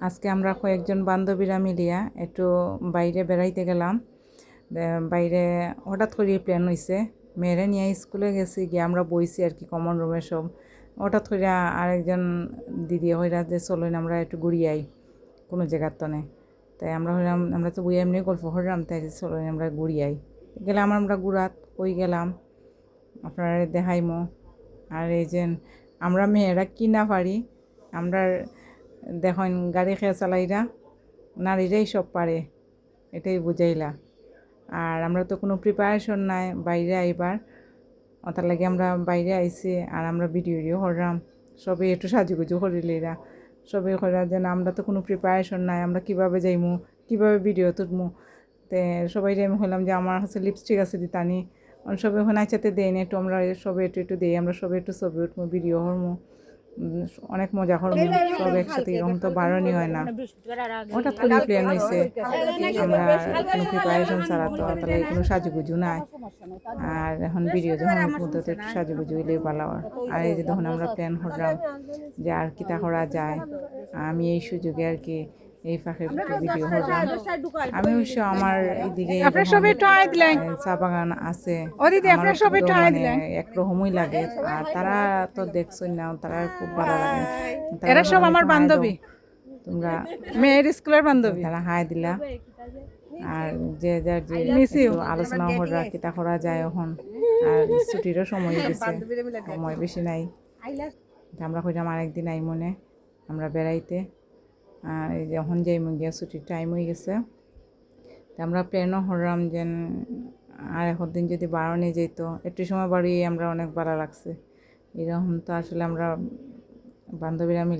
আজকে আমরা কয়েকজন বান্ধবীরা মিলিয়া একটু বাইরে বেড়াইতে গেলাম। বাইরে হঠাৎ করে প্ল্যান হয়েছে, মেয়েরা নিয়ে স্কুলে গেছি, গিয়ে আমরা বইছি আর কি কমন রুমে সব। হঠাৎ করে আরেকজন দিদি হইরা যে চলেন আমরা একটু ঘুরিয়াই কোনো জায়গার তনে। তাই আমরা হইলাম, আমরা তো বই এমনি গল্প করলাম, তাই চলেন আমরা ঘুরিয়াই গেলাম। আমরা ঘুরাত কই গেলাম আপনারা দেখাইমো। আর এই যে আমরা মেয়েরা কি না পারি, আমরা দেখেন গাড়ি খেয়ে চালাইরা, নারীরাই সব পারে, এটাই বুঝাইলা। আর আমরা তো কোনো প্রিপারেশন নাই বাইরে আইবার, ওটার লাগে আমরা বাইরে আইছি। আর আমরা ভিডিও করলাম, সবে একটু সাজুগুজু করিলেরা, সবে করা যেন আমরা তো কোনো প্রিপারেশন নাই, আমরা কিভাবে যাইমু, কিভাবে ভিডিও তুলমু। তে সবাই আমি হলাম যে আমার কাছে লিপস্টিক আছে দিতানি, সবাই ওখানে আইচাতে দেয় না, একটু আমরা সবে একটু একটু দিই, আমরা সবে একটু ছবি উঠবো, ভিডিও করবো, অনেক মজা করবো সব একসাথে। এরকম তো বারণই হয় না, হঠাৎ করে প্ল্যান হয়েছে। আমরা কোনো প্রিপারেশন ছাড়া তো তাহলে কোনো সাজুগুজু নাই। আর এখন ভিডিও যখন মধ্যে তো একটু সাজুগুজু হইলেই ভালো। আর এই যে তখন আমরা প্ল্যান করলাম যে আর কি তা করা যায়, আমি এই সুযোগে আর কি এই ফাঁকে ভিডিও করলাম। আমি অবশ্য আমার এইদিকে চা বাগান আছে, একরকমই লাগে। আর তারা তো দেখছই না, তারা খুব ভালো লাগে। এরা সব আমার বান্ধবী, তোমরা মেয়ের স্কুলের বান্ধবী। তারা হাই দিলা। আর যে যার যে আলোচনা করা কিতা করা যায় এখন। আর ছুটিরও সময় গেছে, সময় বেশি নাই। আমরা কইলাম আরেকদিন আই মনে আমরা বেড়াইতে। আর এই যখন যাই গিয়া ছুটির টাইম হয়ে গেছে, তা আমরা প্ল্যানও করলাম যে আর এখন দিন যদি বাড়ানো যেত, একটু সময় বাড়িয়ে আমরা অনেক ভালো লাগছে। এরকম তো আসলে আমরা বান্ধবীরা মিলে